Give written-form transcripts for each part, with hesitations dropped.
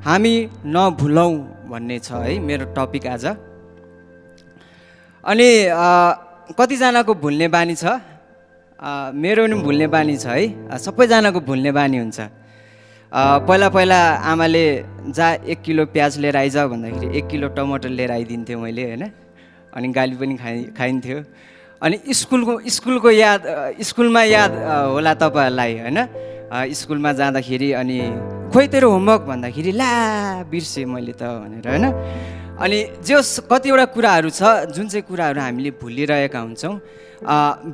हामी नभुलौँ भन्ने छ है मेरो टपिक आज। अनि कतिजनाको भुल्ने बानी छ, मेरो पनि भुल्ने बानी छ है, सबैजनाको भुल्ने बानी हुन्छ। पहिला पहिला आमाले जा 1 किलो प्याज लिएर आइज भन्दाखेरि 1 किलो टमाटर लिएर आइदिन्थेँ मैले होइन, अनि गाली पनि खाइन्थ्यो। अनि स्कुलको याद, स्कुलमा याद होला तपाईँहरूलाई होइन, स्कुलमा जाँदाखेरि अनि खोइ तेरो होमवर्क भन्दाखेरि ला बिर्सेँ मैले त भनेर होइन। अनि जो कतिवटा कुराहरू छ जुन चाहिँ कुराहरू हामीले भुलिरहेका हुन्छौँ,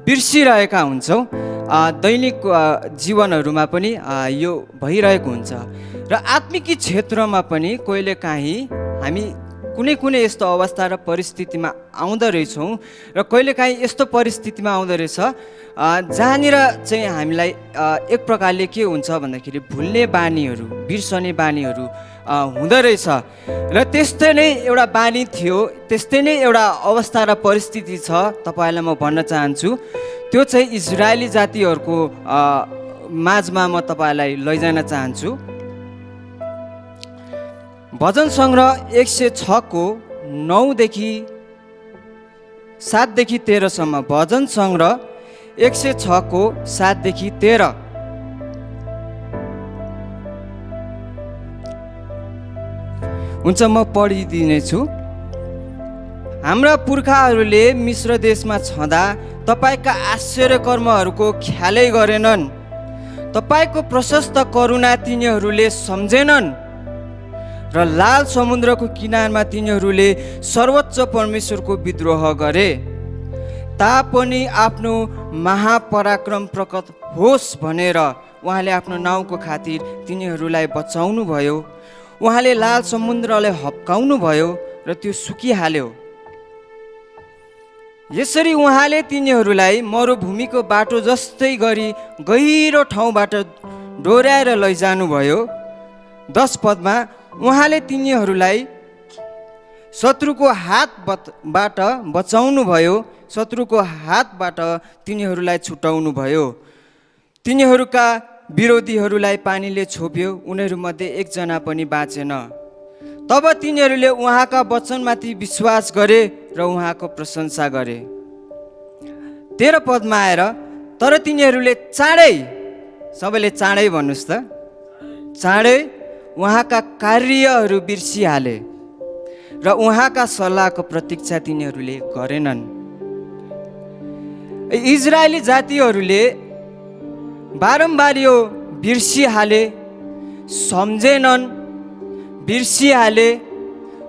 बिर्सिरहेका हुन्छौँ, दैनिक जीवनहरूमा पनि यो भइरहेको हुन्छ। र आत्मिक क्षेत्रमा पनि कहिलेकाहीँ हामी कुनै कुनै यस्तो अवस्था र परिस्थितिमा आउँदो रहेछौँ र कहिलेकाहीँ यस्तो परिस्थितिमा आउँदो रहेछ जहाँनिर चाहिँ हामीलाई एक प्रकारले के हुन्छ भन्दाखेरि भुल्ने बानीहरू, बिर्सने बानीहरू हुँदो रहेछ। र त्यस्तै नै एउटा बानी थियो, त्यस्तै नै एउटा अवस्था र परिस्थिति छ। तपाईँहरूलाई म भन्न चाहन्छु, त्यो चाहिँ इजरायली जातिहरूको माझमा म तपाईँहरूलाई लैजान चाहन्छु। भजन सङ्ग्रह 106 को 9 देखि 7 देखि 13 सम्म। भजन सङ्ग्रह 106 को 7 देखि 13। हुन्छ, म पढिदिनेछु। हाम्रा पुर्खाहरूले मिश्र देशमा छँदा तपाईँका आश्चर्य कर्महरूको ख्यालै गरेनन्। तपाईँको प्रशस्त करुणा तिनीहरूले सम्झेनन् र लाल समुद्रको किनारमा तिनीहरूले सर्वोच्च परमेश्वरको विद्रोह गरे। तापनि आफ्नो महापराक्रम प्रकट होस् भनेर उहाँले आफ्नो नाउँको खातिर तिनीहरूलाई बचाउनु भयो। उहाँले लाल समुद्रलाई हप्काउनु भयो र त्यो सुकिहाल्यो। यसरी उहाँले तिनीहरूलाई मरुभूमिको बाटो जस्तै गरी गहिरो ठाउँबाट डोर्याएर लैजानुभयो। 10 पदमा उहाँले तिनीहरूलाई शत्रुको हातबाट बचाउनु भयो, शत्रुको हातबाट तिनीहरूलाई छुटाउनु भयो। तिनीहरूका विरोधीहरूलाई पानीले छोप्यो, उनीहरूमध्ये एकजना पनि बाँचेन। तब तिनीहरूले उहाँका वचनमाथि विश्वास गरे र उहाँको प्रशंसा गरे। 13 पदमा आएर तर तिनीहरूले चाँडै, सबैले चाँडै भन्नुहोस् त, चाँडै उहाँका कार्यहरू बिर्सिहाले र उहाँका सल्लाहको प्रतीक्षा तिनीहरूले गरेनन्। इजरायली जातिहरूले बारम्बार यो बिर्सिहाले, सम्झेनन्, बिर्सिहाले,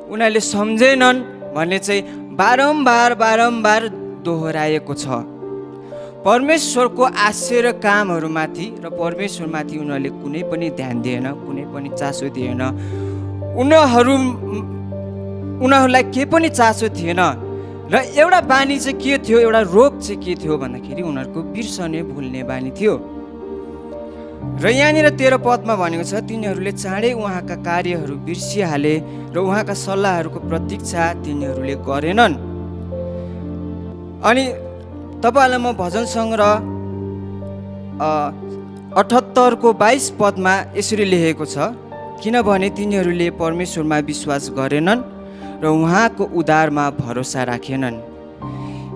उनीहरूले सम्झेनन् भन्ने चाहिँ बारम्बार दोहोऱ्याएको छ। परमेश्वरको आश्चर्य कामहरूमाथि र परमेश्वरमाथि उनीहरूले कुनै पनि ध्यान दिएन, कुनै पनि चासो दिएन। उनीहरूलाई केही पनि चासो थिएन। र एउटा बानी चाहिँ के थियो, एउटा रोग चाहिँ के थियो भन्दाखेरि उनीहरूको बिर्सने, भुल्ने बानी थियो। र यहाँनिर 13 पदमा भनेको छ तिनीहरूले चाँडै उहाँका कार्यहरू बिर्सिहाले र उहाँका सल्लाहहरूको प्रतीक्षा तिनीहरूले गरेनन्। अनि तपाईँहरूलाई म भजन सङ्ग्रह 78 को 22 पदमा यसरी लेखेको छ, किनभने तिनीहरूले परमेश्वरमा विश्वास गरेनन् र उहाँको उद्धारमा भरोसा राखेनन्।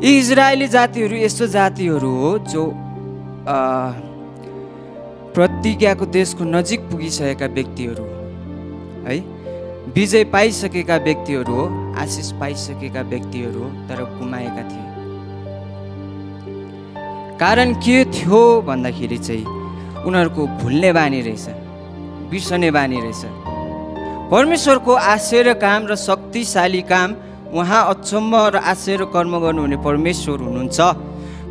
यी इजरायली जातिहरू यस्तो जातिहरू हो जो प्रतिज्ञाको देशको नजिक पुगिसकेका व्यक्तिहरू है, विजय पाइसकेका व्यक्तिहरू हो, आशिष पाइसकेका व्यक्तिहरू हो, तर गुमाएका थिए। कारण के थियो भन्दाखेरि चाहिँ उनीहरूको भुल्ने बानी रहेछ, बिर्सने बानी रहेछ। परमेश्वरको आश्चर्य काम र शक्तिशाली काम, उहाँ अचम्म र आश्चर्य कर्म गर्नुहुने परमेश्वर हुनुहुन्छ,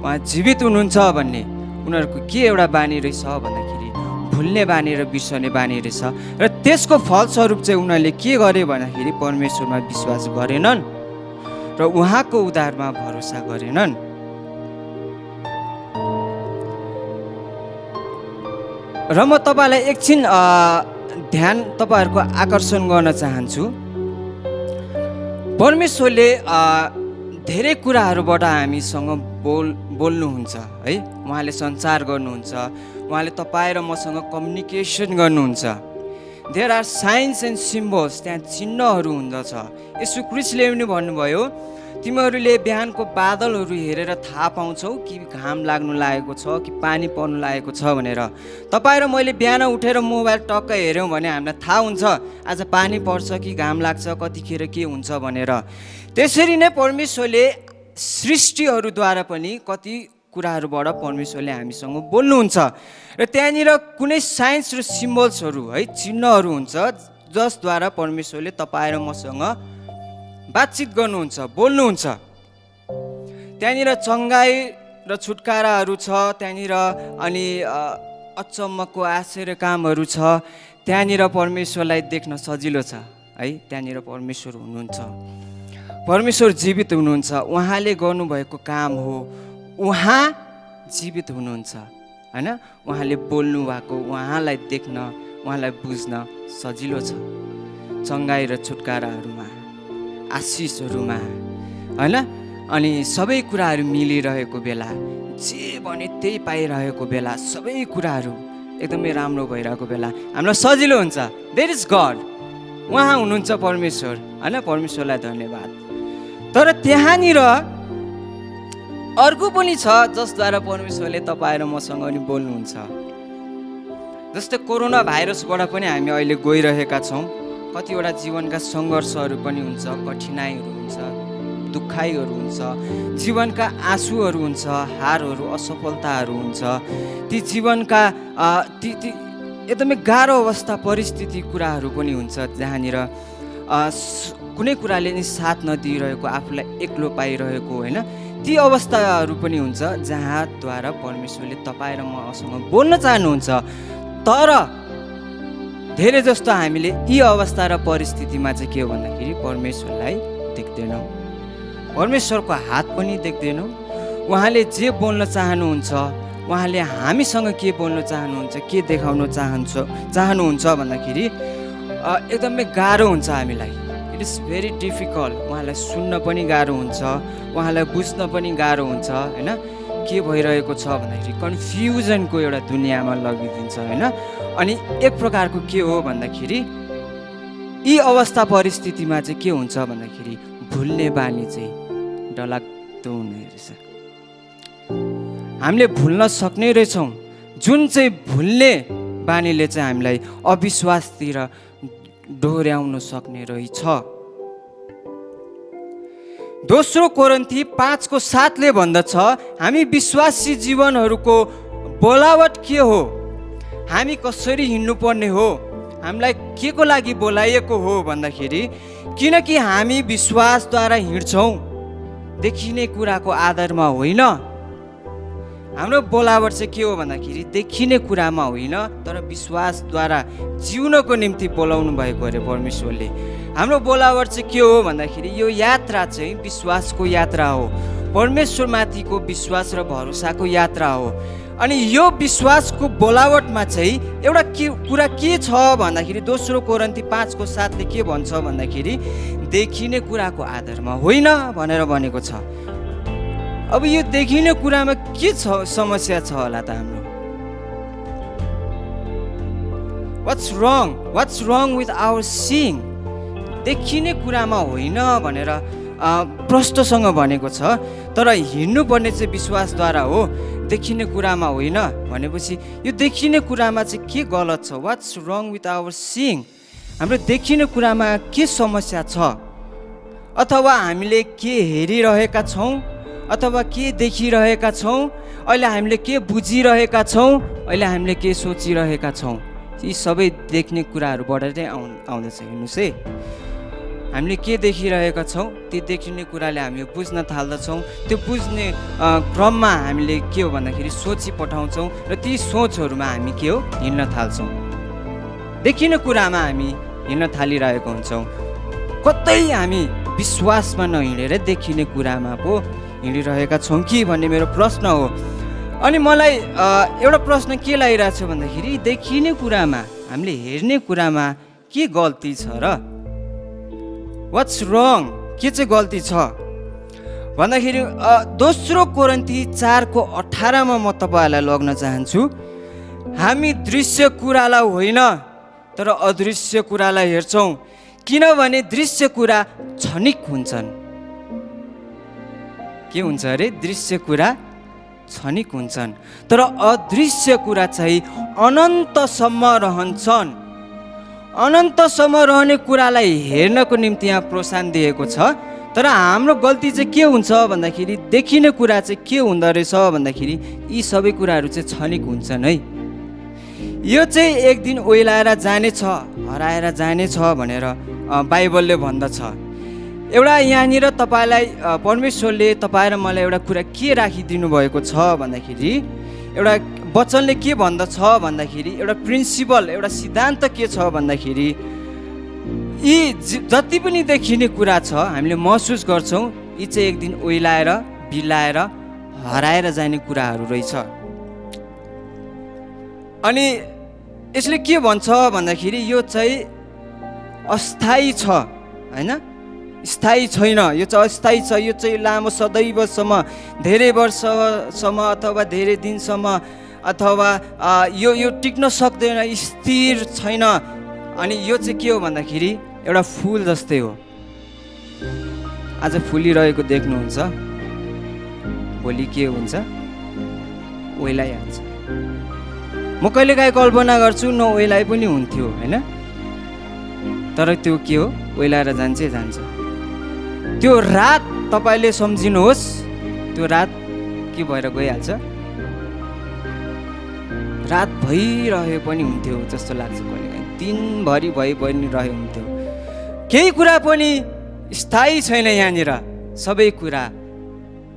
उहाँ जीवित हुनुहुन्छ भन्ने उनीहरूको के एउटा बानी रहेछ भन्दाखेरि भुल्ने बानी र बिर्सने बानी रहेछ। र त्यसको फलस्वरूप चाहिँ उनीहरूले के गरे भन्दाखेरि परमेश्वरमा विश्वास गरेनन् र उहाँको उद्धारमा भरोसा गरेनन्। र म तपाईँलाई एकछिन ध्यान तपाईँहरूको आकर्षण गर्न चाहन्छु। परमेश्वरले धेरै कुराहरूबाट हामीसँग बोल्नुहुन्छ है, उहाँले सञ्चार गर्नुहुन्छ, उहाँले तपाईँ र मसँग कम्युनिकेसन गर्नुहुन्छ। There are signs and symbols, त्यहाँ चिन्हहरू हुँदछ। यसु ख्रीष्टले पनि भन्नुभयो, तिमीहरूले बिहानको बादलहरू हेरेर थाहा पाउँछौ कि घाम लाग्नु लागेको छ कि पानी पर्नु लागेको छ भनेर। तपाईँ र मैले बिहान उठेर मोबाइल टक्क हेऱ्यौँ भने हामीलाई थाहा हुन्छ आज पानी पर्छ कि घाम लाग्छ, कतिखेर के हुन्छ भनेर। त्यसरी नै परमेश्वरले सृष्टिहरूद्वारा पनि कति कुराहरूबाट परमेश्वरले हामीसँग बोल्नुहुन्छ। र त्यहाँनिर कुनै साइन्स र सिम्बल्सहरू है, चिन्हहरू हुन्छ जसद्वारा परमेश्वरले तपाईँ र मसँग बातचित गर्नुहुन्छ, बोल्नुहुन्छ। त्यहाँनिर चङ्गाई र छुटकाराहरू छ, त्यहाँनिर अनि अचम्मको आश्चर्य कामहरू छ। त्यहाँनिर परमेश्वरलाई देख्न सजिलो छ है। त्यहाँनिर परमेश्वर हुनुहुन्छ, परमेश्वर जीवित हुनुहुन्छ, उहाँले गर्नुभएको काम हो, उहाँ जीवित हुनुहुन्छ होइन। उहाँले बोल्नु भएको, उहाँलाई देख्न, उहाँलाई बुझ्न सजिलो छ। चङ्गाई र छुटकाराहरूमा, आशिषहरूमा होइन, अनि सबै कुराहरू मिलिरहेको बेला, जे भने त्यही पाइरहेको बेला, सबै कुराहरू एकदमै राम्रो भइरहेको बेला हामीलाई सजिलो हुन्छ। देयर इज गड, उहाँ हुनुहुन्छ परमेश्वर होइन। परमेश्वरलाई धन्यवाद। तर त्यहाँनिर अर्को पनि छ जसद्वारा परमेश्वरले तपाईँ र मसँग नि बोल्नुहुन्छ। जस्तै कोरोना भाइरसबाट पनि हामी अहिले गइरहेका छौँ। कतिवटा जीवनका सङ्घर्षहरू पनि हुन्छ, कठिनाइहरू हुन्छ, दुखाइहरू हुन्छ, जीवनका आँसुहरू हुन्छ, हारहरू, असफलताहरू हुन्छ। ती जीवनका ती एकदमै गाह्रो अवस्था, परिस्थिति, कुराहरू पनि हुन्छ जहाँनिर कुनै कुराले नि साथ नदिइरहेको, आफूलाई एक्लो पाइरहेको होइन। ती अवस्थाहरू पनि हुन्छ जहाँद्वारा परमेश्वरले तपाईँ र मसँग बोल्न चाहनुहुन्छ। तर धेरै जस्तो हामीले यी अवस्था र परिस्थितिमा चाहिँ के हो भन्दाखेरि परमेश्वरलाई देख्दैनौँ, परमेश्वरको हात पनि देख्दैनौँ। उहाँले जे बोल्न चाहनुहुन्छ, उहाँले हामीसँग के बोल्न चाहनुहुन्छ, के देखाउन चाहनुहुन्छ भन्दाखेरि एकदमै गाह्रो हुन्छ हामीलाई। It is very difficult. उहाँलाई सुन्न पनि गाह्रो हुन्छ, उहाँलाई बुझ्न पनि गाह्रो हुन्छ होइन। के भइरहेको छ भन्दाखेरि कन्फ्युजनको एउटा दुनियाँमा लगिदिन्छ होइन। अनि एक प्रकारको के हो भन्दाखेरि यी अवस्था परिस्थितिमा चाहिँ के हुन्छ भन्दाखेरि भुल्ने बानी चाहिँ डरलाग्दो हुने रहेछ। हामीले भुल्न सक्ने रहेछौँ, जुन चाहिँ भुल्ने बानीले चाहिँ हामीलाई अविश्वासतिर डोर्याउन सक्ने रहेछ। दोस्रो कोरिन्थी 5:7 भन्दछ, हामी विश्वासी जीवनहरूको बोलावट के हो, हामी कसरी हिँड्नुपर्ने हो, हामीलाई के को लागि बोलाइएको हो भन्दाखेरि किनकि हामी विश्वासद्वारा हिँड्छौँ, देखिने कुराको आधारमा होइन। हाम्रो बोलावट चाहिँ के हो भन्दाखेरि देखिने कुरामा होइन, तर विश्वासद्वारा जिउनको निम्ति बोलाउनु भएको अरे परमेश्वरले। हाम्रो बोलावट चाहिँ के हो भन्दाखेरि यो यात्रा चाहिँ विश्वासको यात्रा हो, परमेश्वरमाथिको विश्वास र भरोसाको यात्रा हो। अनि यो विश्वासको बोलावटमा चाहिँ एउटा कुरा के छ भन्दाखेरि दोस्रो कोरिन्थी 5:7 के भन्छ भन्दाखेरि देखिने कुराको आधारमा होइन भनेर भनेको छ। अब यो देखिने कुरामा के छ, समस्या छ होला त हाम्रो? What's wrong with our seeing? देखिने कुरामा होइन भनेर प्रष्टसँग भनेको छ। तर हिँड्नुपर्ने चाहिँ विश्वासद्वारा हो, देखिने कुरामा होइन भनेपछि यो देखिने कुरामा चाहिँ के गलत छ? What's wrong with our seeing? हाम्रो देखिने कुरामा के समस्या छ? अथवा हामीले के हेरिरहेका छौँ, अथवा के देखिरहेका छौँ, अहिले हामीले के बुझिरहेका छौँ, अहिले हामीले के सोचिरहेका छौँ, यी सबै देख्ने कुराहरूबाट नै आउँदछ। हेर्नुहोस् है, हामीले के देखिरहेका छौँ, ती देखिने कुराले हामी बुझ्न थाल्दछौँ। त्यो बुझ्ने क्रममा हामीले के हो भन्दाखेरि सोची पठाउँछौँ र ती सोचहरूमा हामी के हो हिँड्न थाल्छौँ। देखिने कुरामा हामी हिँड्न थालिरहेको हुन्छौँ। कतै हामी विश्वासमा नहिँडेर देखिने कुरामा पो हिँडिरहेका छौँ कि भन्ने मेरो प्रश्न हो। अनि मलाई एउटा प्रश्न के लागिरहेको छ भन्दाखेरि देखिने कुरामा, हामीले हेर्ने कुरामा के गल्ती छ र? What's wrong? के चाहिँ गल्ती छ भन्दाखेरि दोस्रो कोरिन्थी 4:18 म तपाईँहरूलाई लग्न चाहन्छु। हामी दृश्य कुरालाई होइन तर अदृश्य कुरालाई हेर्छौँ, किनभने दृश्य कुरा क्षणिक हुन्छन्। के हुन्छ अरे? दृश्य कुरा क्षणिक हुन्छन्, तर अदृश्य कुरा चाहिँ अनन्तसम्म रहन्छन्। अनन्तसम्म रहने कुरालाई हेर्नको निम्ति यहाँ प्रोत्साहन दिएको छ। तर हाम्रो गल्ती चाहिँ के हुन्छ भन्दाखेरि, देखिने कुरा चाहिँ के हुँदो रहेछ भन्दाखेरि यी सबै कुराहरू चाहिँ क्षणिक हुन्छन् है। यो चाहिँ एक दिन ओइलाएर जानेछ, हराएर जानेछ भनेर बाइबलले भन्दछ। एउटा यहाँनिर तपाईँलाई परमेश्वरले तपाईँ र मलाई एउटा कुरा के राखिदिनु भएको छ भन्दाखेरि, एउटा वचनले के भन्दछ भन्दाखेरि, एउटा प्रिन्सिपल, एउटा सिद्धान्त के छ भन्दाखेरि, यी जति पनि देखिने कुरा छ हामीले महसुस गर्छौँ, यी चाहिँ एक दिन ओइलाएर बिलाएर हराएर जाने कुराहरू रहेछ। अनि यसले के भन्छ भन्दाखेरि यो चाहिँ अस्थायी छ होइन, स्थायी छैन। यो चाहिँ अस्थायी छ, यो चाहिँ लामो सदैवसम्म, धेरै वर्षसम्म अथवा धेरै दिनसम्म अथवा यो टिक्न सक्दैन, स्थिर छैन। अनि यो चाहिँ के हो भन्दाखेरि एउटा फुल जस्तै हो। आज फुलिरहेको देख्नुहुन्छ, भोलि के हुन्छ? ओइलाइहाल्छ। म कहिलेकाहीँ कल्पना गर्छु न ओइलाइ पनि हुन्थ्यो होइन, तर त्यो के हो? ओइलाएर जान्छै जान्छ। त्यो रात तपाईँले सम्झिनुहोस्, त्यो रात के भएर गइहाल्छ, रात भइरहे पनि हुन्थ्यो जस्तो लाग्छ कहिलेकाहीँ, दिनभरि भइ पनि रहे हुन्थ्यो। केही कुरा पनि स्थायी छैन यहाँनिर, सबै कुरा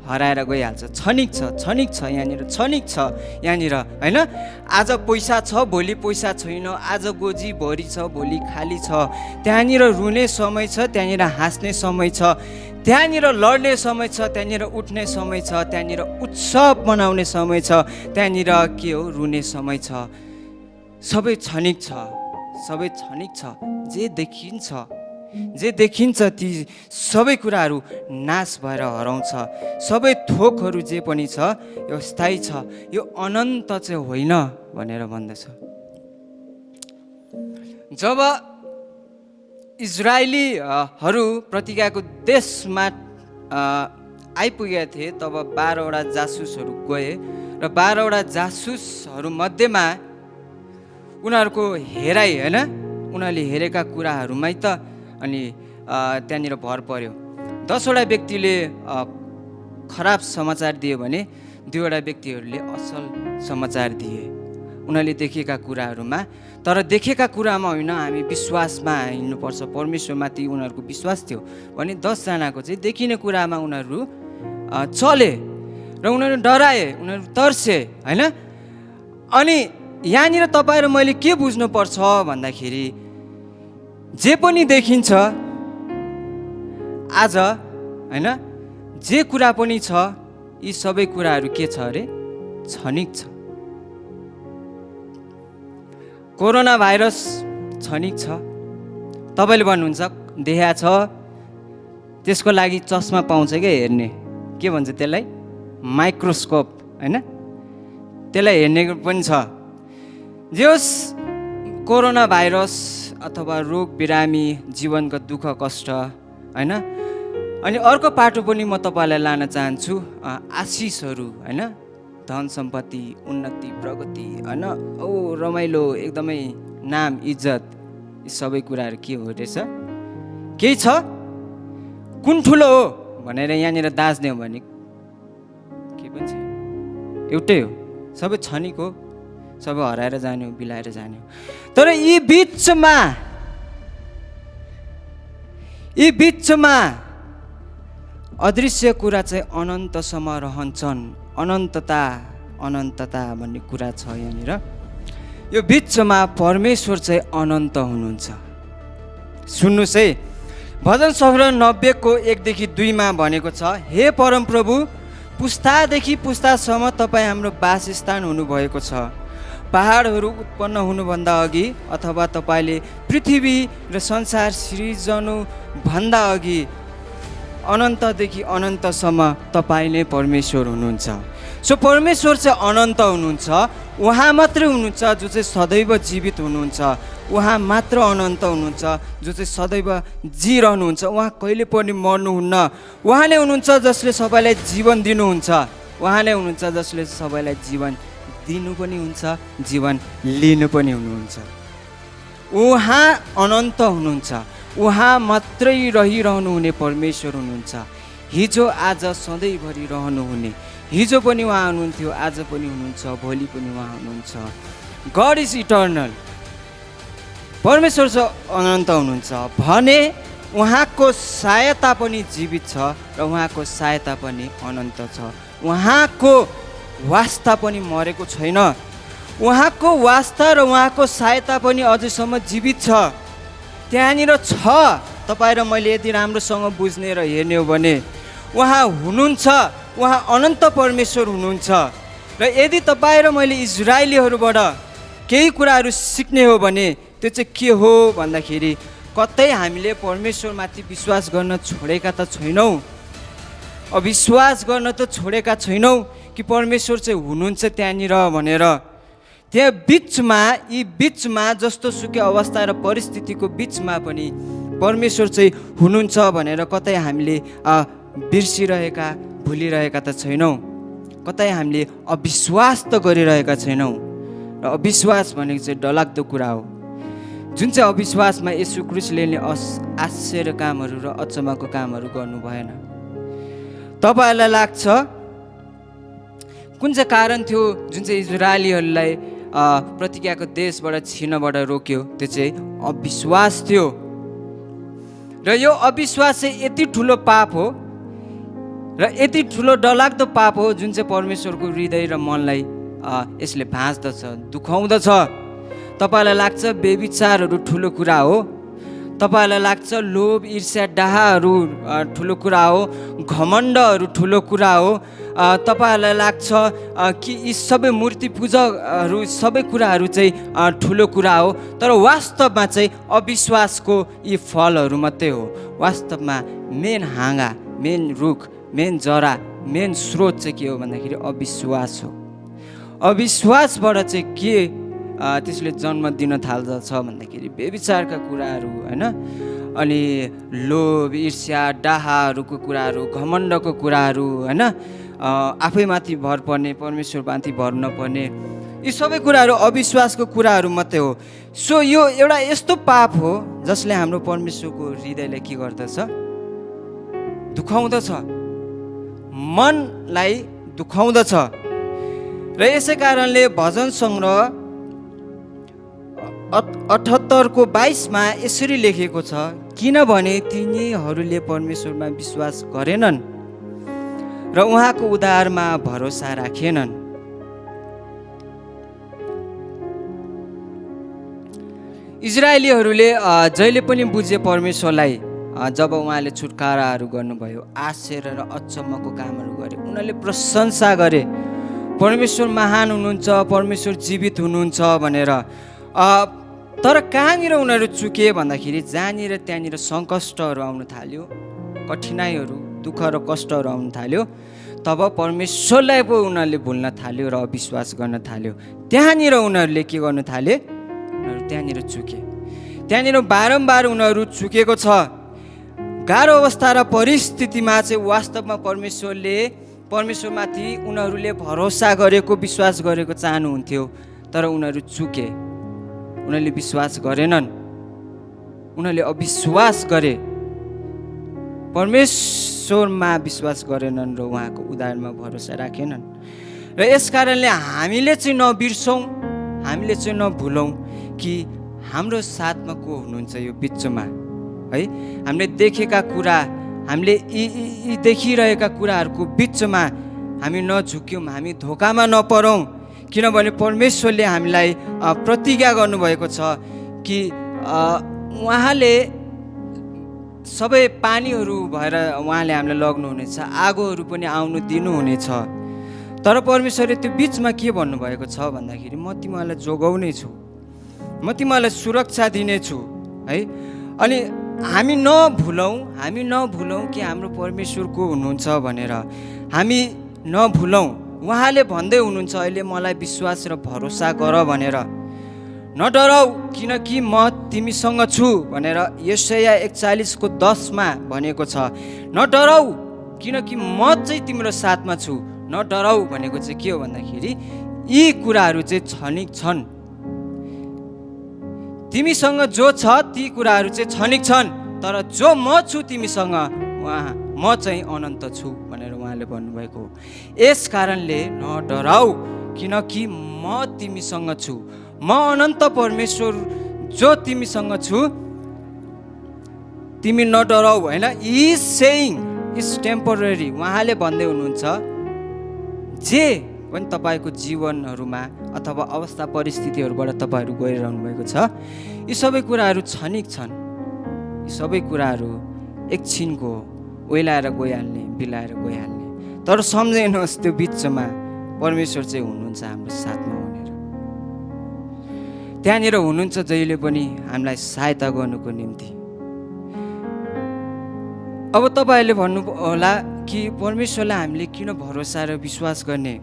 हराएर गइहाल्छ। क्षणिक छ, क्षणिक छ यहाँनिर, क्षणिक छ यहाँनिर होइन। आज पैसा छ, भोलि पैसा छैन। आज गोजी भरि छ, भोलि खाली छ। त्यहाँनिर रुने समय छ, त्यहाँनिर हाँस्ने समय छ। त्यहाँनिर लड्ने समय छ, त्यहाँनिर उठ्ने समय छ। त्यहाँनिर उत्सव मनाउने समय छ, त्यहाँनिर के हो? रुने समय छ। सबै क्षणिक छ, सबै क्षणिक छ। जे देखिन्छ ती सबै कुराहरू नाश भएर हराउँछ। सबै थोकहरू जे पनि छ यो स्थायी छ, यो अनन्त चाहिँ होइन भनेर भन्दछ। जब इजरायलीहरू प्रतिज्ञाको देशमा आइपुगेका थिए तब 12वटा जासुसहरू गए र 12वटा जासुसहरू मध्येमा उनीहरूको हेराइ होइन, उनीहरूले हेरेका कुराहरूमै त अनि त्यहाँनिर भर पर्यो। 10वटा व्यक्तिले खराब समाचार दियो भने 2वटा व्यक्तिहरूले असल समाचार दिए उनीहरूले देखेका कुराहरूमा। तर देखेका कुरामा होइन, हामी विश्वासमा हिँड्नुपर्छ, परमेश्वरमाथि उनीहरूको विश्वास थियो भने 10 जनाको चाहिँ देखिने कुरामा उनीहरू चले र उनीहरू डराए, उनीहरू तर्से होइन। अनि यहाँनिर तपाईँ र मैले के बुझ्नुपर्छ भन्दाखेरि, जे पनि देखिन्छ आज होइन, जे कुरा पनि छ, यी सबै कुराहरू के छ अरे? क्षणिक छ। कोरोना भाइरस क्षणिक छ। तपाईँले भन्नुहुन्छ देखा छ, त्यसको लागि चस्मा पाउँछ क्या हेर्ने, के भन्छ त्यसलाई? माइक्रोस्कोप होइन, त्यसलाई हेर्ने पनि छ। जे होस्, कोरोना भाइरस अथवा रोग बिरामी, जीवनको दुःख कष्ट होइन। अनि अर्को पाटो पनि म तपाईँलाई लान चाहन्छु, आशिषहरू होइन, धन सम्पत्ति, उन्नति, प्रगति होइन, रमाइलो, एकदमै नाम इज्जत, यी सबै कुराहरू के हो रहेछ? केही छ? कुन ठुलो हो भनेर यहाँनिर दाज्ने हो भने केही पनि छैन, एउटै हो। सबै क्षणिक हो, सबै हराएर जाने हो, बिलाएर जाने हो। तर यी बिचमा अदृश्य कुरा चाहिँ अनन्तसम्म रहन्छन्। अनन्तता भन्ने कुरा छ यहाँनिर। यो बिचमा परमेश्वर चाहिँ अनन्त हुनुहुन्छ। सुन्नुहोस् है, भजन संग्रह 90को 1-2 भनेको छ, हे परमप्रभु, पुस्तादेखि पुस्तासम्म तपाईँ हाम्रो वासस्थान हुनुभएको छ। पहाडहरू उत्पन्न हुनुभन्दा अघि अथवा तपाईँले पृथ्वी र संसार सृजनुभन्दा अघि अनन्तदेखि अनन्तसम्म तपाईँ नै परमेश्वर हुनुहुन्छ। सो परमेश्वर चाहिँ अनन्त हुनुहुन्छ, उहाँ मात्रै हुनुहुन्छ जो चाहिँ सदैव जीवित हुनुहुन्छ, उहाँ मात्र अनन्त हुनुहुन्छ जो चाहिँ सदैव जिरहनुहुन्छ, उहाँ कहिले पनि मर्नुहुन्न। उहाँ नै हुनुहुन्छ जसले सबैलाई जीवन दिनुहुन्छ, उहाँ नै हुनुहुन्छ जसले सबैलाई जीवन दिनु पनि हुन्छ, जीवन लिनु पनि हुनुहुन्छ। उहाँ अनन्त हुनुहुन्छ, उहाँ मात्रै रहिरहनु हुने परमेश्वर हुनुहुन्छ। हिजो आज सधैँभरि रहनुहुने, हिजो पनि उहाँ हुनुहुन्थ्यो, आज पनि हुनुहुन्छ, भोलि पनि उहाँ हुनुहुन्छ। गड इज इटर्नल, परमेश्वर चाहिँ अनन्त हुनुहुन्छ भने उहाँको सहायता पनि जीवित छ र उहाँको सहायता पनि अनन्त छ। उहाँको वास्ता पनि मरेको छैन, उहाँको वास्ता र उहाँको सहायता पनि अझैसम्म जीवित छ, त्यहाँनिर छ। तपाईँ र मैले यदि राम्रोसँग बुझ्ने र हेर्ने हो भने उहाँ हुनुहुन्छ, उहाँ अनन्त परमेश्वर हुनुहुन्छ। र यदि तपाईँ र मैले इजरायलीहरूबाट केही कुराहरू सिक्ने हो भने त्यो चाहिँ के हो भन्दाखेरि कतै हामीले परमेश्वरमाथि विश्वास गर्न छोडेका त छैनौँ, अविश्वास गर्न त छोडेका छैनौँ कि परमेश्वर चाहिँ हुनुहुन्छ त्यहाँनिर भनेर। त्यहाँ बिचमा, यी बिचमा जस्तो सुकै अवस्था र परिस्थितिको बिचमा पनि परमेश्वर चाहिँ हुनुहुन्छ भनेर कतै हामीले बिर्सिरहेका, भुलिरहेका त छैनौँ, कतै हामीले अविश्वास त गरिरहेका छैनौँ। र अविश्वास भनेको चाहिँ डरलाग्दो कुरा हो, जुन चाहिँ अविश्वासमा येशू ख्रीष्टले आश्चर्य कामहरू र अचम्मको कामहरू गर्नु भएन। तपाईँहरूलाई लाग्छ कुन चाहिँ कारण थियो जुन चाहिँ इजरायलीहरूलाई प्रतिज्ञाको देशबाट छिनबाट रोक्यो? त्यो चाहिँ अविश्वास थियो। र यो अविश्वास चाहिँ यति ठुलो पाप हो र यति ठुलो डरलाग्दो पाप हो जुन चाहिँ परमेश्वरको हृदय र मनलाई यसले भाँच्दछ, दुखाउँदछ। तपाईँलाई लाग्छ बेविचारहरू ठुलो कुरा हो, तपाईँलाई लाग्छ लोभ, ईर्ष्या, डाहाहरू ठुलो कुरा हो, घमण्डहरू ठुलो कुरा हो, तपाईँहरूलाई लाग्छ कि यी सबै मूर्ति पूजकहरू सबै कुराहरू चाहिँ ठुलो कुरा हो। तर वास्तवमा चाहिँ अविश्वासको यी फलहरू मात्रै हो। वास्तवमा मेन हाँगा, मेन रुख, मेन जरा, मेन स्रोत चाहिँ के हो भन्दाखेरि अविश्वास हो। अविश्वासबाट चाहिँ के त्यसले जन्म दिन थाल्दछ भन्दाखेरि बेविचारका कुराहरू, होइन, अनि लोभ, ईर्ष्या, डाहाहरूको कुराहरू, घमण्डको कुराहरू, होइन, आफैमाथि भर पर्ने, परमेश्वरमाथि भर नपर्ने, यी सबै कुराहरू अविश्वासको कुराहरू मात्रै हो। सो यो एउटा यस्तो पाप हो जसले हाम्रो परमेश्वरको हृदयलाई के गर्दछ? दुखाउँदछ, मनलाई दुखाउँदछ। र यसै कारणले भजन सङ्ग्रह 78:22 यसरी लेखेको छ, किनभने तिनीहरूले परमेश्वरमा विश्वास गरेनन् र उहाँको उद्धारमा भरोसा राखेनन्। इजरायलीहरूले जहिले पनि बुझे परमेश्वरलाई जब उहाँले छुटकाराहरू गर्नुभयो, आश्चर्य र अचम्मको कामहरू गरे, उनीहरूले प्रशंसा गरे परमेश्वर महान हुनुहुन्छ, परमेश्वर जीवित हुनुहुन्छ भनेर। तर कहाँनिर उनीहरू चुके भन्दाखेरि जहाँनिर त्यहाँनिर सङ्कष्टहरू आउनु थाल्यो, कठिनाइहरू, दुःख र कष्टहरू आउनु थाल्यो, तब परमेश्वरलाई पो उनीहरूले भुल्न थाल्यो र अविश्वास गर्न थाल्यो। त्यहाँनिर उनीहरूले के गर्नु थाले? उनीहरू त्यहाँनिर चुके। त्यहाँनिर बारम्बार उनीहरू चुकेको छ। गाह्रो अवस्था र परिस्थितिमा चाहिँ वास्तवमा परमेश्वरमाथि उनीहरूले भरोसा गरेको, विश्वास गरेको चाहनुहुन्थ्यो, तर उनीहरू चुके, उनीहरूले विश्वास गरेनन्, उनीहरूले अविश्वास गरे, परमेश्वरमा विश्वास गरेनन् र उहाँको उद्धारमा भरोसा राखेनन्। र यस कारणले हामीले चाहिँ नबिर्सौँ, हामीले चाहिँ नभुलौँ कि हाम्रो साथमा को हुनुहुन्छ यो बिचमा, है। हामीले देखेका कुरा, हामीले यी देखिरहेका कुराहरूको बिचमा हामी नझुक्यौँ, हामी धोकामा नपरौँ, किनभने परमेश्वरले हामीलाई प्रतिज्ञा गर्नुभएको छ कि उहाँले सबै पानीहरू भएर उहाँले हामीलाई लग्नुहुनेछ, आगोहरू पनि आउनु दिनुहुनेछ। तर परमेश्वरले त्यो बिचमा के भन्नुभएको छ भन्दाखेरि म तिमीहरूलाई जोगाउने छु, म तिमीहरूलाई सुरक्षा दिनेछु, है। अनि हामी नभुलौँ कि हाम्रो परमेश्वर को हुनुहुन्छ भनेर, हामी नभुलौँ उहाँले भन्दै हुनुहुन्छ अहिले मलाई विश्वास र भरोसा गर भनेर। नडराऊ किनकि म तिमीसँग छु भनेर यशाया 41:10 भनेको छ। नडराऊ किनकि म चाहिँ तिम्रो साथमा छु। नडराऊ भनेको चाहिँ के हो भन्दाखेरि यी कुराहरू चाहिँ क्षणिक छन्। तिमीसँग जो छ ती कुराहरू चाहिँ क्षणिक छन्, तर जो म छु तिमीसँग म चाहिँ अनन्त छु भनेर उहाँले भन्नुभएको हो। यस कारणले नडराऊ किनकि म तिमीसँग छु। म अनन्त परमेश्वर जो तिमीसँग छु, तिमी नडराऊ होइन। Is saying is temporary. उहाँले भन्दै हुनुहुन्छ जे पनि तपाईँको जीवनहरूमा अथवा अवस्था परिस्थितिहरूबाट तपाईँहरू गइरहनु भएको छ, यी सबै कुराहरू क्षणिक छन्। यी सबै कुराहरू एकछिनको ओइलाएर गइहाल्ने, बिलाएर गइहाल्ने। तर सम्झिनुहोस् त्यो बिचमा परमेश्वर चाहिँ हुनुहुन्छ हाम्रो साथमा भनेर। त्यहाँनिर हुनुहुन्छ जहिले पनि हामीलाई सहायता गर्नुको निम्ति। अब तपाईँहरूले भन्नु होला कि परमेश्वरलाई हामीले किन भरोसा र विश्वास गर्ने,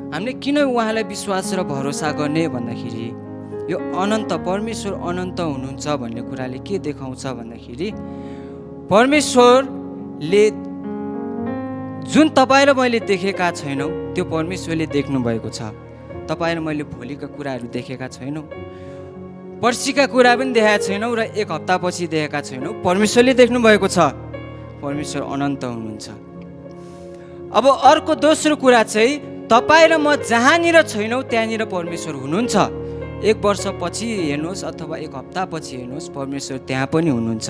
हामीले किन उहाँलाई विश्वास र भरोसा गर्ने भन्दाखेरि यो अनन्त परमेश्वर अनन्त हुनुहुन्छ भन्ने कुराले के देखाउँछ भन्दाखेरि परमेश्वरले जुन तपाईँ र मैले देखेका छैनौँ त्यो परमेश्वरले देख्नु भएको छ। तपाईँ र मैले भोलिका कुराहरू देखेका छैनौँ, पर्सिका कुरा पनि देखाएको छैनौँ र एक हप्तापछि देखेका छैनौँ, परमेश्वरले देख्नु भएको छ। परमेश्वर अनन्त हुनुहुन्छ। अब अर्को दोस्रो कुरा चाहिँ तपाईँ र म जहाँनिर छैनौँ त्यहाँनिर परमेश्वर हुनुहुन्छ। एक वर्षपछि हेर्नुहोस् अथवा एक हप्तापछि हेर्नुहोस्, परमेश्वर त्यहाँ पनि हुनुहुन्छ।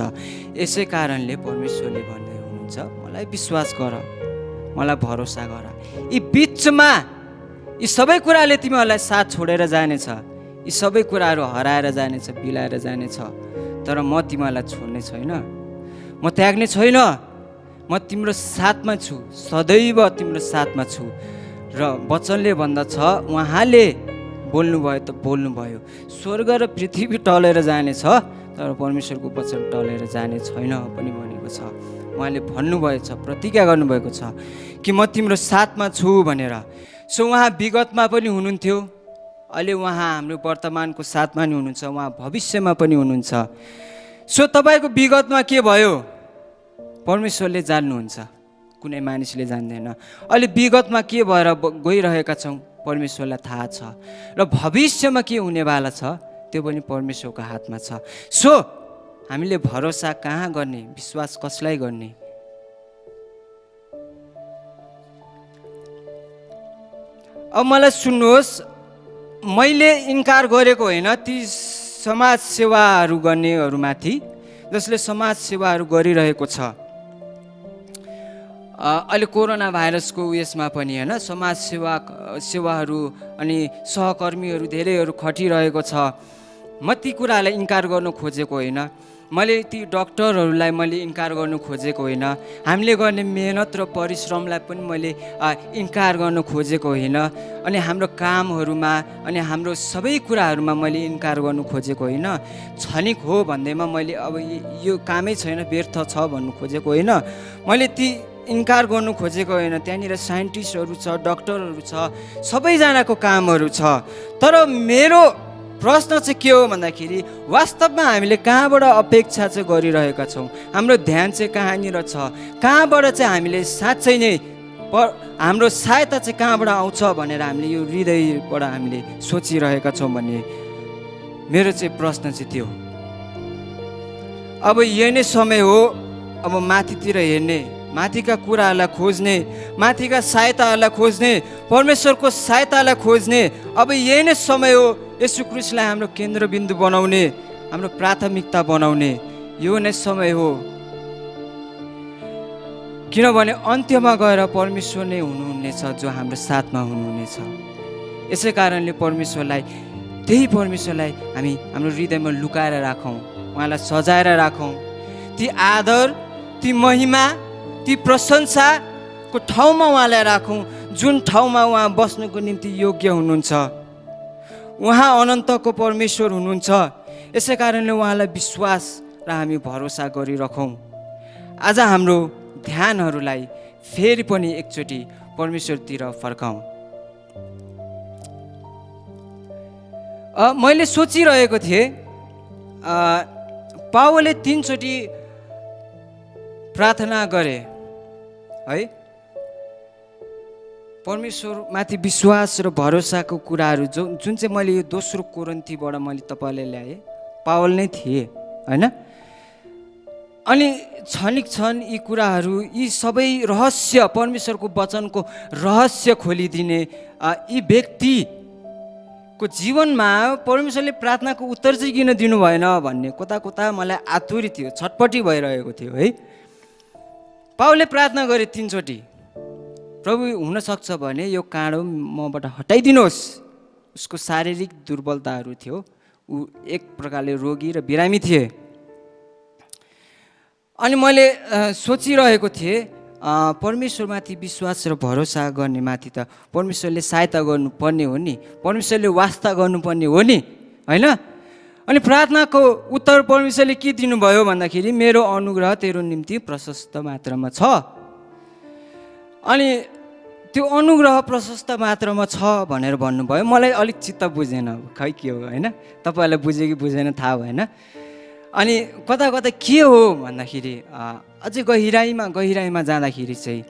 यसै कारणले परमेश्वरले भन्दै हुनुहुन्छ मलाई विश्वास गर, मलाई भरोसा गर। यी बिचमा यी सबै कुराले तिमीहरूलाई साथ छोडेर जानेछ, यी सबै कुराहरू हराएर जानेछ, बिलाएर जानेछ, तर म तिमीहरूलाई छोड्ने छैन, म त्याग्ने छैन। म तिम्रो साथमा छु, सदैव तिम्रो साथमा छु। र वचनले भन्दछ, उहाँले बोल्नुभयो त बोल्नुभयो, स्वर्ग र पृथ्वी टलेर जानेछ तर परमेश्वरको वचन टलेर जाने छैन पनि भनेको छ। उहाँले भन्नुभएको छ, प्रतिज्ञा गर्नुभएको छ कि म तिम्रो साथमा छु भनेर। सो उहाँ विगतमा पनि हुनुहुन्थ्यो, अहिले उहाँ हाम्रो वर्तमानको साथमा नि हुनुहुन्छ, उहाँ भविष्यमा पनि हुनुहुन्छ। सो तपाईँको विगतमा के भयो परमेश्वरले जान्नुहुन्छ, कुनै मानिसले जान्दैन। अहिले विगतमा के भएर गइरहेका छौँ परमेश्वरलाई थाहा छ, र भविष्यमा के हुनेवाला छ त्यो पनि परमेश्वरको हातमा छ। सो हामीले भरोसा कहाँ गर्ने, विश्वास कसलाई गर्ने? अब मलाई सुन्नुहोस्, मैले इन्कार गरेको होइन ती समाज सेवाहरू गर्नेहरूमाथि जसले समाज सेवाहरू गरिरहेको छ। अहिले कोरोना भाइरसको उयसमा पनि होइन समाज सेवाहरू अनि सहकर्मीहरू धेरैहरू खटिरहेको छ। म ती कुरालाई इन्कार गर्नु खोजेको होइन, मैले ती डक्टरहरूलाई मैले इन्कार गर्नु खोजेको होइन, हामीले गर्ने मेहनत र परिश्रमलाई पनि मैले इन्कार गर्नु खोजेको होइन, अनि हाम्रो कामहरूमा अनि हाम्रो सबै कुराहरूमा मैले इन्कार गर्नु खोजेको होइन। क्षणिक हो भन्दैमा मैले अब यो कामै छैन, व्यर्थ छ भन्नु खोजेको होइन, मैले ती इन्कार गर्नु खोजेको होइन। त्यहाँनिर साइन्टिस्टहरू छ, डक्टरहरू छ, सबैजनाको कामहरू छ। तर मेरो प्रश्न चाहिँ के हो भन्दाखेरि वास्तवमा हामीले कहाँबाट अपेक्षा चाहिँ गरिरहेका छौँ, हाम्रो ध्यान चाहिँ कहाँनिर छ, कहाँबाट चाहिँ हामीले साँच्चै नै हाम्रो सहायता चाहिँ कहाँबाट आउँछ भनेर हामीले यो हृदयबाट हामीले सोचिरहेका छौँ भन्ने मेरो चाहिँ प्रश्न चाहिँ त्यो। अब यही नै समय हो अब माथितिर हेर्ने, माथिका कुराहरूलाई खोज्ने, माथिका सहायताहरूलाई खोज्ने, परमेश्वरको सहायतालाई खोज्ने। अब यही नै समय हो येशू ख्रीष्टलाई हाम्रो केन्द्रबिन्दु बनाउने, हाम्रो प्राथमिकता बनाउने यो नै समय हो। किनभने अन्त्यमा गएर परमेश्वर नै हुनुहुनेछ जो हाम्रो साथमा हुनुहुनेछ। यसै कारणले त्यही परमेश्वरलाई हामी हाम्रो हृदयमा लुकाएर राखौँ, उहाँलाई सजाएर राखौँ। ती आदर, ती महिमा, ती प्रशंसाको ठाउँमा उहाँलाई राखौँ, जुन ठाउँमा उहाँ बस्नुको निम्ति योग्य हुनुहुन्छ। उहाँ अनन्तको परमेश्वर हुनुहुन्छ। यसै कारणले उहाँलाई विश्वास र हामी भरोसा गरिराखौँ। आज हाम्रो ध्यानहरूलाई फेरि पनि एकचोटि परमेश्वरतिर फर्काउँ। मैले सोचिरहेको थिएँ, पावलले 3 चोटि प्रार्थना गरे है, परमेश्वरमाथि विश्वास र भरोसाको कुराहरू जुन चाहिँ मैले यो दोस्रो कोरिन्थीबाट मैले तपाईँलाई ल्याएँ, पावल नै थिए होइन। अनि क्षण यी कुराहरू, यी सबै रहस्य, परमेश्वरको वचनको रहस्य खोलिदिने यी व्यक्तिको जीवनमा परमेश्वरले प्रार्थनाको उत्तर चाहिँ किन दिनु भएन भन्ने कता मलाई आतुरी थियो, छटपटी भइरहेको थियो है। पावलले प्रार्थना गरे 3 चोटि, प्रभु हुनसक्छ भने यो काँडो मबाट हटाइदिनुहोस्। उसको शारीरिक दुर्बलताहरू थियो, ऊ एक प्रकारले रोगी र बिरामी थिए। अनि मैले सोचिरहेको थिएँ, परमेश्वरमाथि विश्वास र भरोसा गर्ने माथि त परमेश्वरले सहायता गर्नुपर्ने हो नि, परमेश्वरले वास्ता गर्नुपर्ने हो नि होइन। अनि प्रार्थनाको उत्तर परमेश्वरले के दिनुभयो भन्दाखेरि, मेरो अनुग्रह तेरो निम्ति प्रशस्त मात्रामा छ। अनि त्यो अनुग्रह प्रशस्त मात्रामा छ भनेर भन्नुभयो। मलाई अलिक चित्त बुझेन, खै के हो होइन, तपाईँहरूलाई बुझ्यो कि बुझेन थाहा भएन। अनि कता के हो भन्दाखेरि, अझै गहिराइमा जाँदाखेरि चाहिँ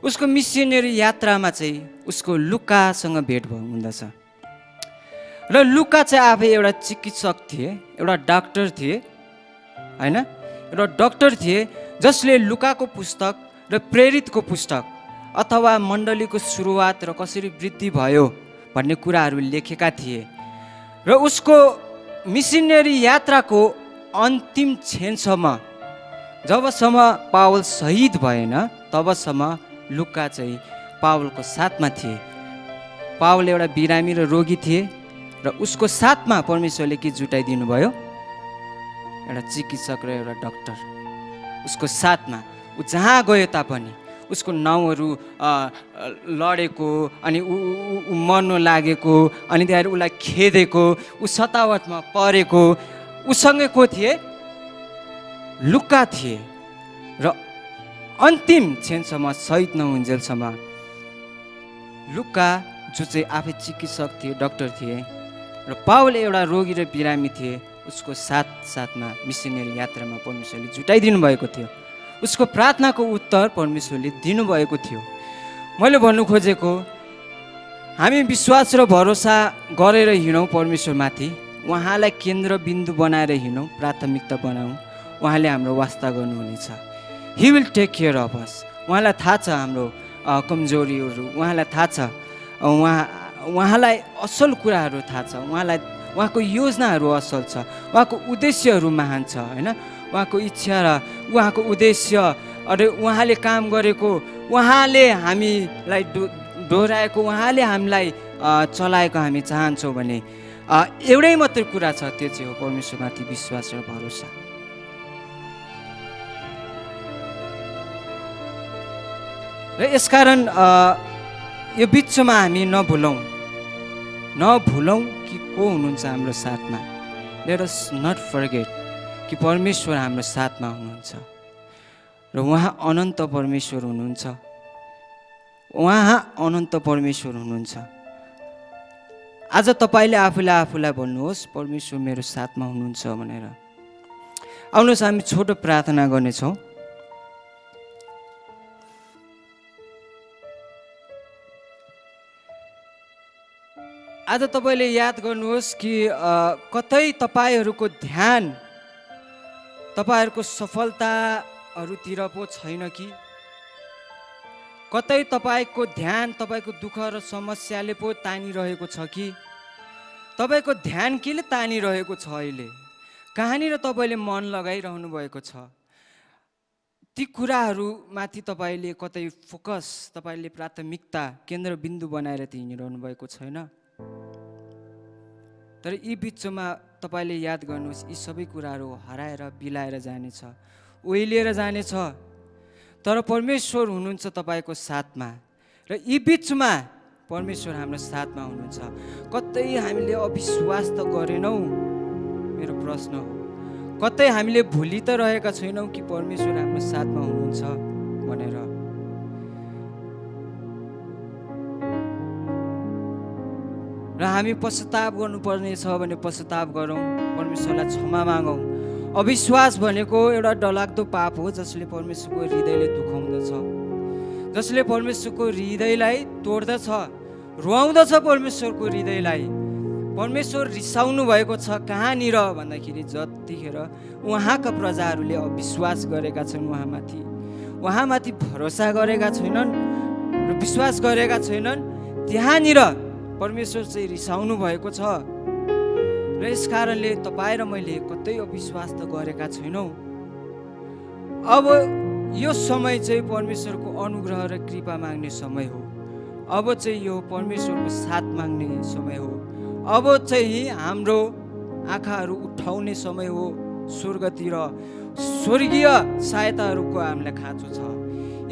उसको मिसनरी यात्रामा चाहिँ उसको लुकासँग भेट हुँदछ। र लुका चाहिँ आफै एउटा चिकित्सक थिए, एउटा डाक्टर थिए होइन, एउटा डाक्टर थिए जसले लुकाको पुस्तक र प्रेरितको पुस्तक अथवा मण्डलीको सुरुवात र कसरी वृद्धि भयो भन्ने कुराहरू लेखेका थिए। र उसको मिसनरी यात्राको अन्तिम क्षणसम्म, जबसम्म पावल शहीद भएन तबसम्म लुका चाहिँ पावलको साथमा थिए। पावल एउटा बिरामी र रोगी थिए र उसको साथमा परमेश्वरले के जुटाइदिनु भयो, एउटा चिकित्सक र एउटा डाक्टर उसको साथमा। ऊ जहाँ गयो तापनि उसको नाउँहरू लडेको, अनि ऊ मर्नु लागेको, अनि त्यहाँबाट उसलाई खेदेको, ऊ सतावटमा परेको, उसँगै को थिए, लुका थिए। र अन्तिम क्षणसम्म, शहीद नहुन्जेलसम्म लुका जो चाहिँ आफै चिकित्सक थिए, डाक्टर थिए, र पावल एउटा रोगी र बिरामी थिए, उसको साथमा मिसनरी यात्रामा परमेश्वरले जुटाइदिनु भएको थियो। उसको प्रार्थनाको उत्तर परमेश्वरले दिनुभएको थियो। मैले भन्नु खोजेको, हामी विश्वास र भरोसा गरेर हिँडौँ परमेश्वरमाथि, उहाँलाई केन्द्रबिन्दु बनाएर हिँडौँ, प्राथमिकता बनाऊँ, उहाँले हाम्रो वास्ता गर्नुहुनेछ। He will take care of us. उहाँलाई थाहा छ हाम्रो कमजोरीहरू, उहाँलाई थाहा छ, उहाँलाई असल कुराहरू थाहा छ, उहाँको योजनाहरू असल छ, उहाँको उद्देश्यहरू महान छ होइन। उहाँको इच्छा र उहाँको उद्देश्य, अरे उहाँले काम गरेको, उहाँले हामीलाई डोराएको, उहाँले हामीलाई चलाएको हामी चाहन्छौँ भने एउटै मात्रै कुरा छ, त्यो चाहिँ हो परमेश्वरमाथि विश्वास र भरोसा। र यसकारण यो बिचमा हामी नभुलौँ कि को हुनुहुन्छ हाम्रो साथमा। लेट अस नट फर्गेट कि परमेश्वर हाम्रो साथमा हुनुहुन्छ र उहाँ अनन्त परमेश्वर हुनुहुन्छ। आज तपाईँले आफूलाई भन्नुहोस्, परमेश्वर मेरो साथमा हुनुहुन्छ भनेर। आउनुहोस् हामी छोटो प्रार्थना गर्नेछौँ। आज तपाईँले याद गर्नुहोस् कि कतै तपाईँहरूको ध्यान तपाईँहरूको सफलताहरूतिर पो छैन कि, कतै तपाईँको ध्यान तपाईँको दुःख र समस्याले पो तानिरहेको छ कि, तपाईँको ध्यान केले तानिरहेको छ अहिले, कहाँनिर तपाईँले मन लगाइरहनु भएको छ, ती कुराहरूमाथि तपाईँले कतै फोकस, तपाईँले प्राथमिकता, केन्द्रबिन्दु बनाएर हिँडिरहनु भएको छैन। तर यी बिचमा तपाईँले याद गर्नुहोस्, यी सबै कुराहरू हराएर बिलाएर जानेछ, ओइलिएर जानेछ, तर परमेश्वर हुनुहुन्छ तपाईँको साथमा। र यी बिचमा परमेश्वर हाम्रो साथमा हुनुहुन्छ। कतै हामीले अविश्वास त गरेनौँ, मेरो प्रश्न हो, कतै हामीले भुलि त रहेका छैनौँ कि परमेश्वर हाम्रो साथमा हुनुहुन्छ भनेर। र हामी पश्चाताप गर्नुपर्ने छ भने पश्चाताप गरौँ, परमेश्वरलाई क्षमा मागौँ। अविश्वास भनेको एउटा डरलाग्दो पाप हो जसले परमेश्वरको हृदयले दुखाउँदछ, जसले परमेश्वरको हृदयलाई तोड्दछ, रुवाउँदछ परमेश्वरको हृदयलाई। परमेश्वर रिसाउनु भएको छ कहाँनिर भन्दाखेरि जतिखेर उहाँका प्रजाहरूले अविश्वास गरेका छन्, उहाँमाथि भरोसा गरेका छैनन् र विश्वास गरेका छैनन्, त्यहाँनिर परमेश्वर चाहिँ रिसाउनु भएको छ। र यस कारणले तपाईँ र मैले कतै अविश्वास त गरेका छैनौँ। अब यो समय चाहिँ परमेश्वरको अनुग्रह र कृपा माग्ने समय हो। अब चाहिँ यो परमेश्वरको साथ माग्ने समय हो। अब चाहिँ हाम्रो आँखाहरू उठाउने समय हो स्वर्गतिर। स्वर्गीय सहायताहरूको हामीलाई खाँचो छ।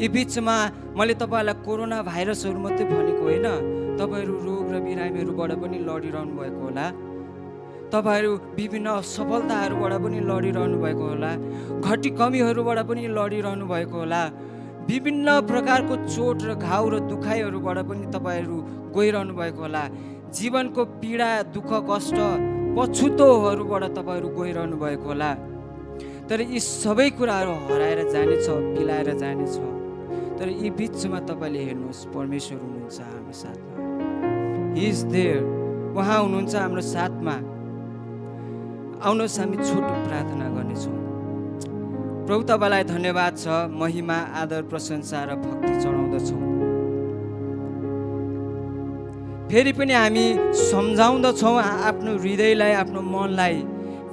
यी बिचमा मैले तपाईँलाई कोरोना भाइरसहरू मात्रै भनेको होइन, तपाईँहरू रोग र बिरामीहरूबाट पनि लडिरहनु भएको होला, तपाईँहरू विभिन्न असफलताहरूबाट पनि लडिरहनु भएको होला, घटी कमीहरूबाट पनि लडिरहनु भएको होला, विभिन्न प्रकारको चोट र घाउ र दुखाइहरूबाट पनि तपाईँहरू गइरहनु भएको होला, जीवनको पीडा दुःख कष्ट पछुतोहरूबाट तपाईँहरू गइरहनु भएको होला। तर यी सबै कुराहरू हराएर जानेछ, पिलाएर जानेछ। तर यी बिचमा तपाईँले हेर्नुहोस्, परमेश्वर हुनुहुन्छ हाम्रो साथमा। हि इज देयर, उहाँ हुनुहुन्छ हाम्रो साथमा। आउनुहोस् हामी छोटो प्रार्थना गर्नेछौँ। प्रभु तपाईँलाई धन्यवाद छ, महिमा आदर प्रशंसा र भक्ति चढाउँदछौँ। फेरि पनि हामी सम्झाउँदछौँ आफ्नो हृदयलाई, आफ्नो मनलाई।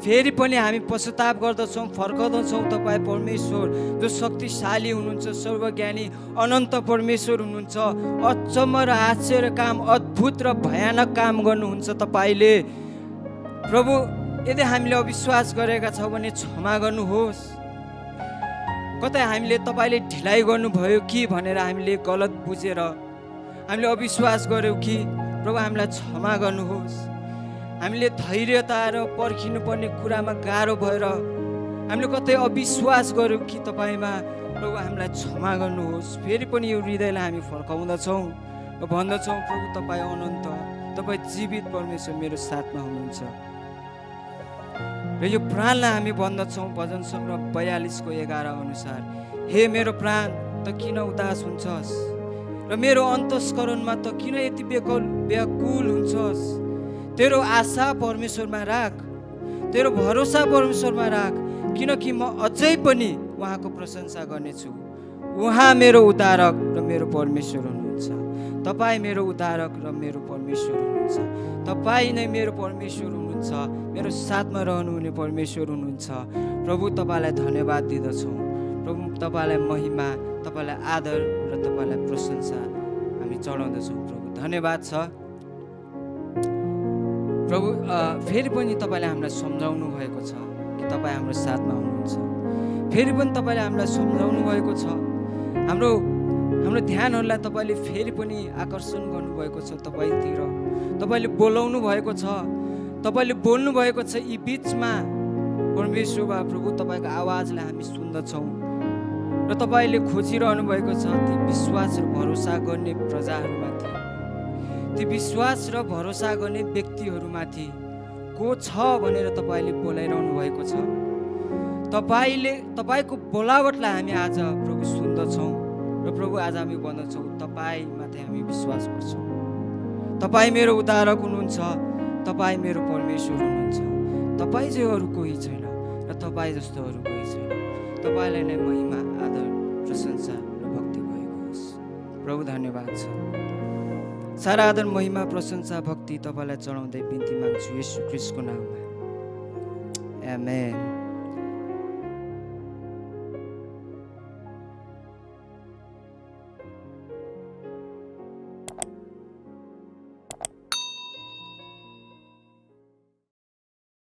फेरि पनि हामी पश्चाताप गर्दछौँ, फर्काउँदछौँ। तपाईँ परमेश्वर जो शक्तिशाली हुनुहुन्छ, सर्वज्ञानी अनन्त परमेश्वर हुनुहुन्छ। अचम्म र आश्चर्य काम, अद्भुत र भयानक काम गर्नुहुन्छ तपाईँले। प्रभु, यदि हामीले अविश्वास गरेका छौँ भने क्षमा गर्नुहोस्। कतै हामीले तपाईँले ढिलाइ गर्नुभयो कि भनेर हामीले गलत बुझेर हामीले अविश्वास गऱ्यौँ कि, प्रभु हामीलाई क्षमा गर्नुहोस्। हामीले धैर्यता र पर्खिनुपर्ने कुरामा गाह्रो भएर हामीले कतै अविश्वास गऱ्यौँ कि तपाईँमा, प्रभु हामीलाई क्षमा गर्नुहोस्। फेरि पनि यो हृदयलाई हामी फर्काउँदछौँ र भन्दछौँ, प्रभु तपाईँ अनन्त, तपाईँ जीवित परमेश्वर मेरो साथमा हुनुहुन्छ। र यो प्राणलाई हामी भन्दछौँ भजन सङ्ग्रह 42:11 अनुसार, हे मेरो प्राण त किन उदास हुन्छस् र मेरो अन्तस्करणमा त किन यति व्याकुल हुन्छस्। तेरो आशा परमेश्वरमा राख, तेरो भरोसा परमेश्वरमा राख, किनकि म अझै पनि उहाँको प्रशंसा गर्नेछु। उहाँ मेरो उद्धारक र मेरो परमेश्वर हुनुहुन्छ। तपाईँ मेरो उद्धारक र मेरो परमेश्वर हुनुहुन्छ। तपाईँ नै मेरो परमेश्वर हुनुहुन्छ, मेरो साथमा रहनुहुने परमेश्वर हुनुहुन्छ। प्रभु तपाईँलाई धन्यवाद दिँदछौँ। प्रभु तपाईँलाई महिमा, तपाईँलाई आदर र तपाईँलाई प्रशंसा हामी चढाउँदछौँ। प्रभु धन्यवाद छ। प्रभु फेरि पनि तपाईँले हामीलाई सम्झाउनु भएको छ कि तपाईँ हाम्रो साथमा हुनुहुन्छ। फेरि पनि तपाईँले हामीलाई सम्झाउनु भएको छ। हाम्रो ध्यानहरूलाई तपाईँले फेरि पनि आकर्षण गर्नुभएको छ तपाईँतिर। तपाईँले बोलाउनु भएको छ, तपाईँले बोल्नु भएको छ। यी बिचमा परमेश्वर बा प्रभु तपाईँको आवाजलाई हामी सुन्दछौँ र तपाईँले खोजिरहनु भएको छ ती विश्वास र भरोसा गर्ने प्रजाहरूमाथि, ती विश्वास र भरोसा गर्ने व्यक्तिहरूमाथि को छ भनेर तपाईँले बोलाइरहनु भएको छ। तपाईँको बोलावटलाई हामी आज प्रभु सुन्दछौँ र प्रभु आज हामी भन्दछौँ तपाईँमाथि हामी विश्वास गर्छौँ। तपाईँ मेरो उद्धारक हुनुहुन्छ, तपाईँ मेरो परमेश्वर हुनुहुन्छ। तपाईँ चाहिँ अरू कोही छैन र तपाईँ जस्तो अरू कोही छैन। तपाईँलाई नै महिमा आदर प्रशंसा र भक्ति भएको होस्। प्रभु धन्यवाद छ। सारा आदर महिमा प्रशंसा भक्ति तपाईँलाई चढाउँदै बिन्ती माग्छु येशू ख्रीष्टको नाममा, आमेन।